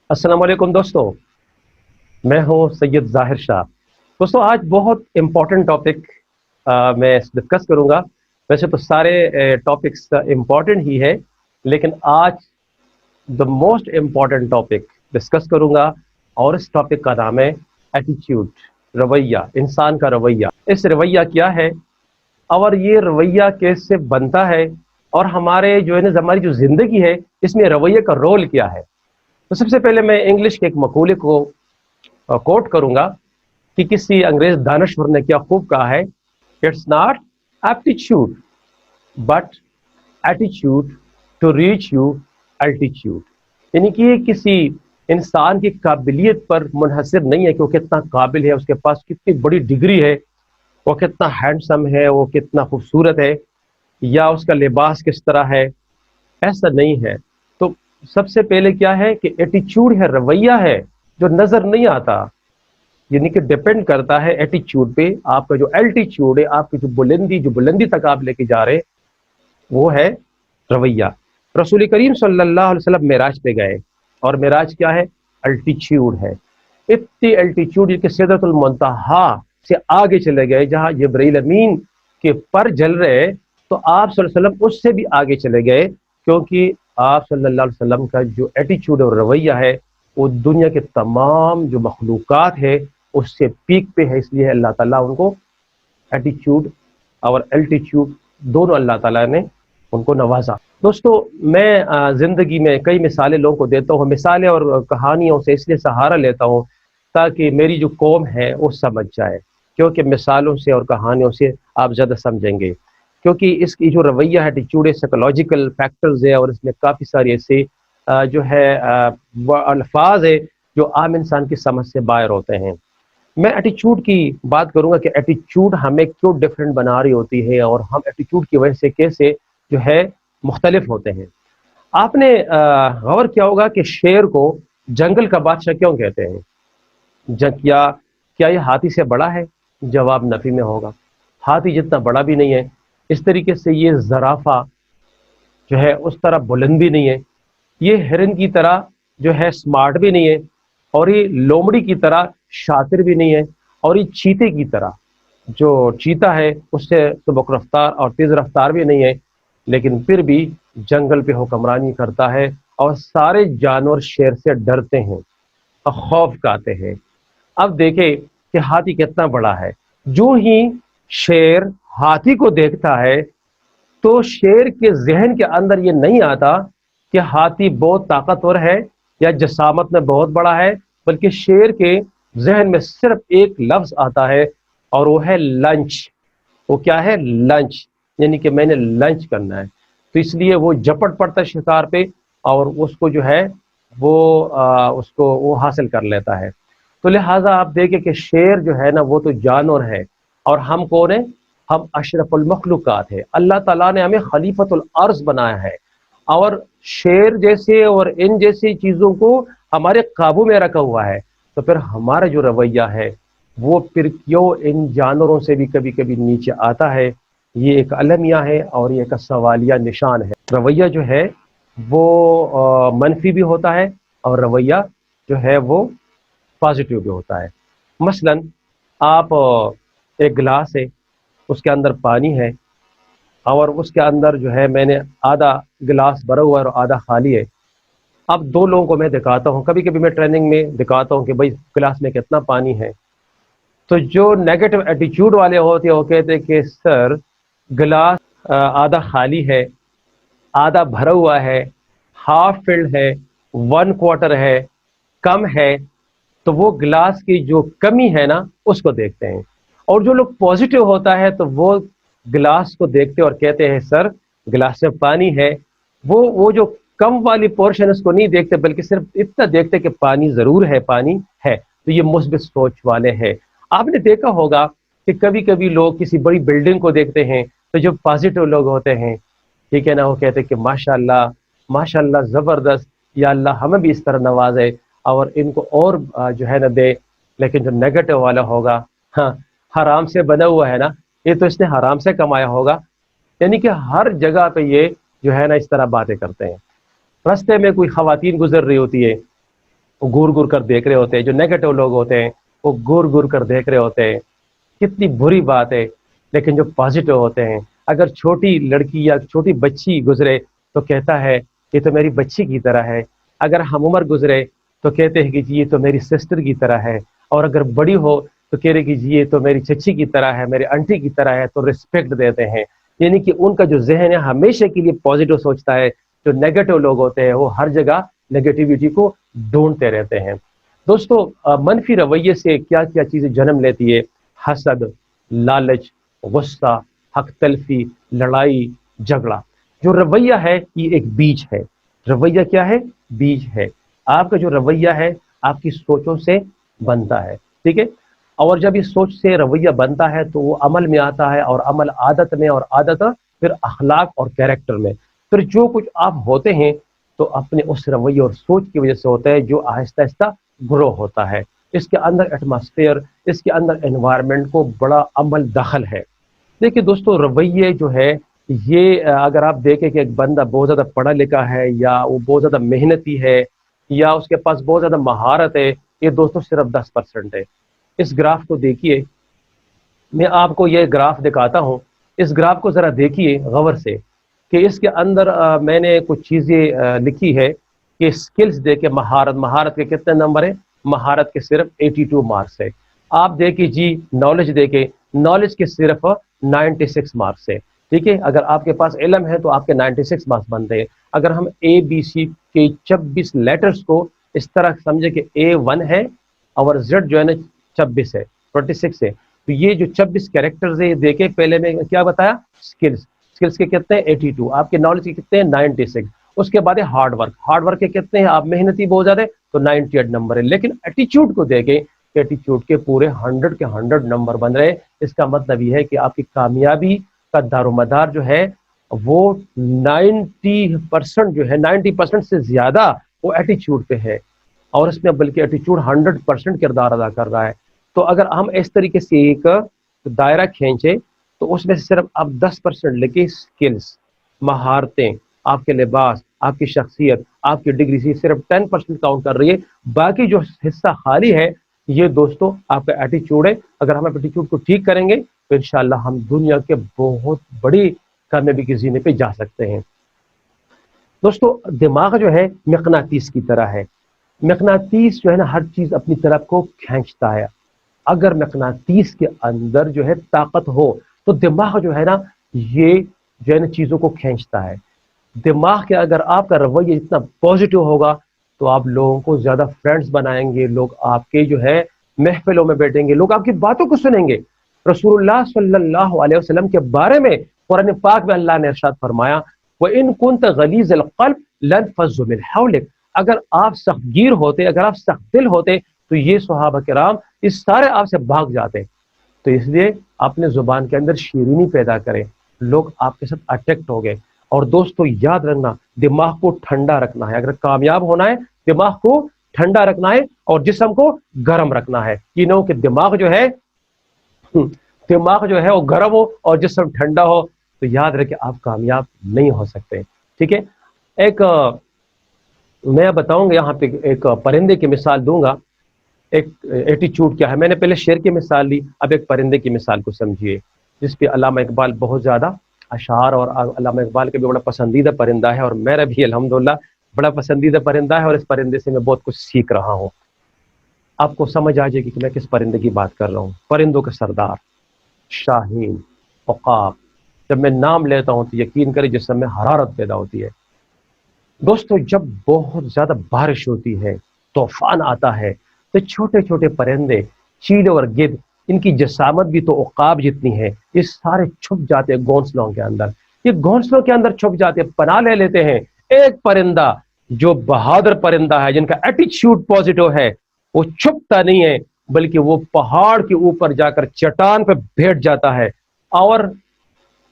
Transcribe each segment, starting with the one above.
अस्सलाम वालेकुम दोस्तों। मैं हूं सैयद ज़ाहिर शाह। दोस्तों, आज बहुत इम्पोर्टेंट टॉपिक मैं डिस्कस करूंगा। वैसे तो सारे टॉपिक्स इम्पोर्टेंट ही है, लेकिन आज the most important topic discuss करूंगा। और इस टॉपिक का नाम है एटीट्यूड, रवैया, इंसान का रवैया। इस रवैया क्या है और ये रवैया कैसे बनता है, और हमारे जो है ना हमारी जो ज़िंदगी है इसमें रवैये का रोल क्या है। तो सबसे पहले मैं इंग्लिश के एक मकूले को कोट करूंगा कि किसी अंग्रेज दानश्वर ने क्या खूब कहा है, it's not aptitude but attitude to reach you altitude. यानी कि ये किसी इंसान की काबिलियत पर मुनहसर नहीं है कि वो कितना काबिल है, उसके पास कितनी बड़ी डिग्री है, वो कितना हैंडसम है, वो कितना खूबसूरत है, या उसका लिबास किस तरह है। ऐसा नहीं है। तो सबसे पहले क्या है कि एटीट्यूड है, रवैया है, जो नजर नहीं आता। यानी कि डिपेंड करता है एटीट्यूड पे, आपका जो एल्टीट्यूड है, आपकी जो बुलंदी तक आप लेके जा रहे, वो है रवैया। रसूल करीम सल्लल्लाहु अलैहि वसल्लम मेराज पे गए, और मेराज क्या है? अल्टीट्यूड है। इतनी अल्टीट्यूड कि सिदरतुल मुंतहा से आगे चले गए, जहां जिब्रील अमीन के पर जल रहे, तो आप सल्लल्लाहु अलैहि वसल्लम उससे भी आगे चले गए, क्योंकि आप सल्लल्लाहु अलैहि वसल्लम का जो एटीट्यूड और रवैया है वो दुनिया के तमाम जो मखलूकात है उससे पीक पे है। इसलिए अल्लाह ताला उनको एटीट्यूड और एल्टीट्यूड दोनों अल्लाह ताला ने उनको नवाजा। दोस्तों, मैं ज़िंदगी में कई मिसालें लोगों को देता हूँ। मिसालें और कहानियों से इसलिए सहारा लेता हूँ ताकि मेरी जो कौम है वो समझ जाए, क्योंकि मिसालों से और कहानियों से आप ज़्यादा समझेंगे। क्योंकि इसकी जो रवैया है, एटीट्यूड है, साइकोलॉजिकल फैक्टर्स है, और इसमें काफ़ी सारी ऐसे जो है अल्फाज है जो आम इंसान की समझ से बाहर होते हैं। मैं एटीट्यूड की बात करूंगा कि एटीट्यूड हमें क्यों डिफरेंट बना रही होती है, और हम एटीट्यूड की वजह से कैसे जो है मुख्तलिफ होते हैं। आपने गौर किया होगा कि शेर को जंगल का बादशाह क्यों कहते हैं? क्या ये हाथी से बड़ा है? जवाब नफी में होगा। हाथी जितना बड़ा भी नहीं है। इस तरीके से ये जराफा जो है उस तरह बुलंद भी नहीं है। ये हिरन की तरह जो है स्मार्ट भी नहीं है, और ये लोमड़ी की तरह शातिर भी नहीं है, और ये चीते की तरह जो चीता है उससे सबक रफ्तार और तेज रफ्तार भी नहीं है। लेकिन फिर भी जंगल पे हुक्मरानी करता है, और सारे जानवर शेर से डरते हैं और खौफ खाते हैं। अब देखें कि हाथी कितना बड़ा है। जो ही शेर हाथी को देखता है तो शेर के जहन के अंदर ये नहीं आता कि हाथी बहुत ताकतवर है या जसामत में बहुत बड़ा है, बल्कि शेर के जहन में सिर्फ एक लफ्ज आता है, और वो है लंच। वो क्या है? लंच। यानी कि मैंने लंच करना है। तो इसलिए वो झपट पड़ता है शिकार पे, और उसको जो है उसको वो हासिल कर लेता है। तो लिहाजा आप देखें कि शेर जो है ना वो तो जानवर है, और हम कौन है? हम अशरफुल मखलूकात है। अल्लाह ताला ने हमें खलीफतुल अर्ज बनाया है, और शेर जैसे और इन जैसी चीज़ों को हमारे काबू में रखा हुआ है। तो फिर हमारा जो रवैया है वो फिर क्यों इन जानवरों से भी कभी कभी नीचे आता है? ये एक अलमिया है और ये एक सवालिया निशान है। रवैया जो है वो मनफी भी होता है, और रवैया जो है वो पॉजिटिव भी होता है। मसलन आप एक गिलास है, उसके अंदर पानी है, और उसके अंदर जो है मैंने आधा गिलास भरा हुआ है और आधा खाली है। अब दो लोगों को मैं दिखाता हूँ, कभी कभी मैं ट्रेनिंग में दिखाता हूँ कि भाई गिलास में कितना पानी है। तो जो नेगेटिव एटीट्यूड वाले होते हैं वो कहते हैं कि सर गिलास आधा खाली है, आधा भरा हुआ है, हाफ फिल्ड है, वन क्वार्टर है, कम है। तो वो गिलास की जो कमी है ना उसको देखते हैं। और जो लोग पॉजिटिव होता है तो वो गिलास को देखते और कहते हैं सर गिलास में पानी है। वो जो कम वाली पोर्शन उसको नहीं देखते, बल्कि सिर्फ इतना देखते कि पानी जरूर है, पानी है। तो ये मुस्बित सोच वाले हैं। आपने देखा होगा कि कभी कभी लोग किसी बड़ी बिल्डिंग को देखते हैं, तो जो पॉजिटिव लोग होते हैं, ठीक है ना, वो कहते हैं कि माशाल्लाह माशाल्लाह जबरदस्त, या अल्लाह हमें भी इस तरह नवाजे और इनको और जो है ना दे। लेकिन जो नेगेटिव वाला होगा, हाँ हराम से बना हुआ है ना, ये तो इसने हराम से कमाया होगा। यानी कि हर जगह पे ये जो है ना इस तरह बातें करते हैं। रास्ते में कोई खवातीन गुजर रही होती है, वो घूर घूर कर देख रहे होते हैं, जो नेगेटिव लोग होते हैं वो घूर घूर कर देख रहे होते हैं, कितनी बुरी बात है। लेकिन जो पॉजिटिव होते हैं, अगर छोटी लड़की या छोटी बच्ची गुजरे तो कहता है ये तो मेरी बच्ची की तरह है, अगर हम उम्र गुजरे तो कहते हैं कि जी ये तो मेरी सिस्टर की तरह है, और अगर बड़ी हो तो कह रहे कि जी ये तो मेरी चची की तरह है, मेरी आंटी की तरह है, तो रिस्पेक्ट देते हैं। यानी कि उनका जो जहन है हमेशा के लिए पॉजिटिव सोचता है। जो नेगेटिव लोग होते हैं वो हर जगह नेगेटिविटी को ढूंढते रहते हैं। दोस्तों मनफी रवैये से क्या क्या चीज़ें जन्म लेती है? हसद, लालच, गुस्सा, हक तलफी, लड़ाई, झगड़ा। जो रवैया है ये एक बीज है। रवैया क्या है? बीज है। आपका जो रवैया है आपकी सोचों से बनता है, ठीक है। और जब इस सोच से रवैया बनता है तो वो अमल में आता है, और अमल आदत में, और आदत फिर अखलाक और कैरेक्टर में। फिर जो कुछ आप होते हैं तो अपने उस रवैये और सोच की वजह से होता है, जो आहिस्ता आहिस्ता ग्रो होता है। इसके अंदर एटमॉस्फेयर, इसके अंदर एनवायरनमेंट को बड़ा अमल दखल है। देखिए दोस्तों, रवैये जो है ये अगर आप देखें कि एक बंदा बहुत ज़्यादा पढ़ा लिखा है, या वो बहुत ज़्यादा मेहनती है, या उसके पास बहुत ज़्यादा महारत है, ये दोस्तों सिर्फ 10% है। इस ग्राफ को देखिए, मैं आपको ये ग्राफ दिखाता हूँ। इस ग्राफ को ज़रा देखिए गौर से कि इसके अंदर मैंने कुछ चीज़ें लिखी है कि स्किल्स देके महारत, महारत के कितने नंबर है? महारत के सिर्फ 82 मार्क्स है। आप देखिए जी, नॉलेज देके, नॉलेज के सिर्फ 96 मार्क्स है, ठीक है। अगर आपके पास इल्म है तो आपके 96 मार्क्स बनते हैं। अगर हम ABC के 26 लेटर्स को इस तरह समझे कि A1 है और Z जो है ना 26 है, 26 है, तो ये जो 26 कैरेक्टर्स है, ये देखे पहले मैं क्या बताया? स्किल्स, स्किल्स के कितने हैं? 82। आपके नॉलेज के कितने हैं? 96। उसके बाद है हार्ड वर्क, हार्ड वर्क के कितने हैं? आप मेहनती बहुत ज्यादा है तो 98 नंबर है। लेकिन एटीट्यूड को देखें, एटीट्यूड के पूरे 100 के 100 नंबर बन रहे। इसका मतलब ये है कि आपकी कामयाबी का दारोमदार जो है वो 90% जो है, 90% से ज्यादा वो एटीट्यूड पे है, और इसमें बल्कि एटीट्यूड 100% किरदार अदा कर रहा है। तो अगर हम इस तरीके से एक दायरा खींचे तो उसमें से सिर्फ आप 10% लेके स्किल्स, महारतें, आपके लिबास, आपकी शख्सियत, आपकी डिग्री से सिर्फ 10% काउंट कर रही है। बाकी जो हिस्सा खाली है ये दोस्तों आपका एटीट्यूड है। अगर हम एटीट्यूड को ठीक करेंगे तो इंशाल्लाह हम दुनिया के बहुत बड़ी कामयाबी के जीने पे जा सकते हैं। दोस्तों दिमाग जो है मकनातीस की तरह है। मकनातीस जो है ना हर चीज अपनी तरफ को खींचता है। अगर मकनातीस के अंदर जो है ताकत हो तो दिमाग जो है ना ये जो है ना चीजों को खींचता है। दिमाग के अगर आपका रवैया इतना पॉजिटिव होगा तो आप लोगों को ज्यादा फ्रेंड्स बनाएंगे, लोग आपके जो है महफिलों में बैठेंगे, लोग आपकी बातों को सुनेंगे। रसूलुल्लाह सल्लल्लाहु अलैहि वसल्लम के बारे में कुरान पाक में अल्लाह ने इरशाद फरमाया, व इन कुंत गलीज़ल क़ल्ब लन फज़्ज़ु मिन हौलिक। अगर आप सख्तगीर होते, अगर आप सख्त दिल होते तो ये सहाबा किराम इस सारे आपसे भाग जाते। तो इसलिए अपने जुबान के अंदर शीरीनी पैदा करें, लोग आपके साथ अट्रैक्ट हो गए। और दोस्तों याद रखना, दिमाग को ठंडा रखना है। अगर कामयाब होना है दिमाग को ठंडा रखना है और जिस्म को गर्म रखना है। ये ना हो कि दिमाग जो है वो गर्म हो और जिस्म ठंडा हो, तो याद रखें आप कामयाब नहीं हो सकते, ठीक है। एक मैं बताऊंगा यहाँ पे, एक परिंदे की मिसाल दूंगा। एक एटीट्यूड क्या है, मैंने पहले शेर की मिसाल ली, अब एक परिंदे की मिसाल को समझिए, जिस पे अल्लामा इकबाल बहुत ज़्यादा अशार, और अल्लामा इकबाल के भी बड़ा पसंदीदा परिंदा है, और मेरा भी अल्हम्दुलिल्लाह बड़ा पसंदीदा परिंदा है, और इस परिंदे से मैं बहुत कुछ सीख रहा हूँ। आपको समझ आ जाएगी कि मैं किस परिंदे की बात कर रहा हूँ। परिंदों का सरदार, शाहीन, उकाब। जब मैं नाम लेता हूँ तो यकीन करें जिसमें में हरारत पैदा होती है। दोस्तों जब बहुत ज़्यादा बारिश होती है, तूफान आता है, तो छोटे छोटे परिंदे, चील और गिद्ध, इनकी जसामत भी तो उकाब जितनी है, ये सारे छुप जाते हैं घोंसलों के अंदर। ये घोंसलों के अंदर छुप जाते हैं, पनाह ले लेते हैं। एक परिंदा जो बहादुर परिंदा है, जिनका एटीट्यूड पॉजिटिव है, वो छुपता नहीं है, बल्कि वो पहाड़ के ऊपर जाकर चट्टान पर बैठ जाता है और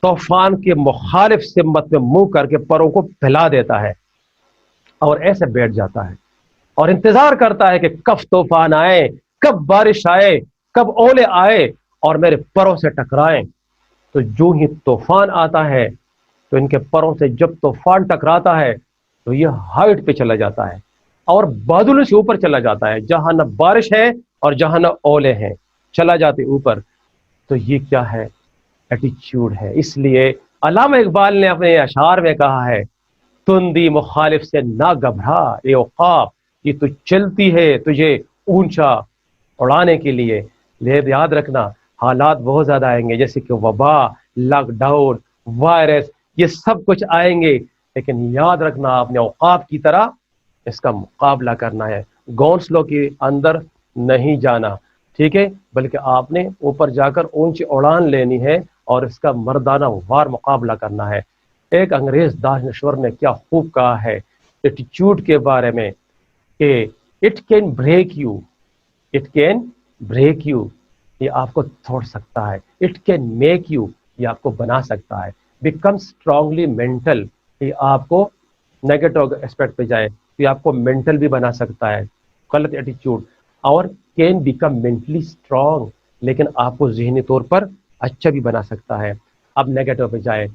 तूफान के मुखालिफ सिमत में मुंह करके परों को फैला देता है और ऐसे बैठ जाता है और इंतजार करता है कि कब तूफान आए, कब बारिश आए, कब ओले आए और मेरे परों से टकराएं। तो जो ही तूफान आता है तो इनके परों से जब तूफान टकराता है तो ये हाइट पे चला जाता है, اور बादलों से ऊपर चला जाता है, जहां न बारिश है और जहां न ओले हैं, चला जाते ऊपर। तो ये क्या है? एटीट्यूड है। इसलिए अल्लामा इकबाल ने अपने अशार में कहा है, तुंदी मुखालिफ से ना घबरा ए औकाब, कि तू चलती है तुझे ऊंचा उड़ाने के लिए। लेकिन याद रखना, हालात बहुत ज्यादा आएंगे, जैसे कि वबा, लॉकडाउन, वायरस, ये सब कुछ आएंगे, लेकिन याद रखना आपने औकाब की तरह इसका मुकाबला करना है, घोंसलों के अंदर नहीं जाना, ठीक है, बल्कि आपने ऊपर जाकर ऊंची उड़ान लेनी है और इसका मर्दाना वार मुकाबला करना है। एक अंग्रेज दानश्वर ने क्या खूब कहा है एटीट्यूड के बारे में कि it can break you, it can break you, ये आपको तोड़ सकता है, इट कैन मेक यू, ये आपको बना सकता है, बिकम स्ट्रांगली मेंटल, ये आपको नेगेटिव एस्पेक्ट पे जाए तो ये आपको मेंटल भी बना सकता है, गलत एटीट्यूड, और कैन बिकम मेंटली स्ट्रांग, लेकिन आपको जहनी तौर पर अच्छा भी बना सकता है। अब नेगेटिव पे जाए,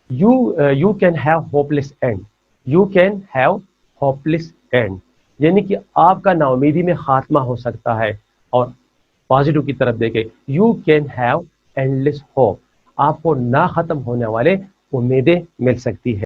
you can have hopeless and, you can have hopeless and, यानी कि आपका नाउमीदी में खात्मा हो सकता है। और पॉजिटिव की तरफ देखें, you can have endless hope, आपको ना खत्म होने वाले उम्मीदें मिल सकती है।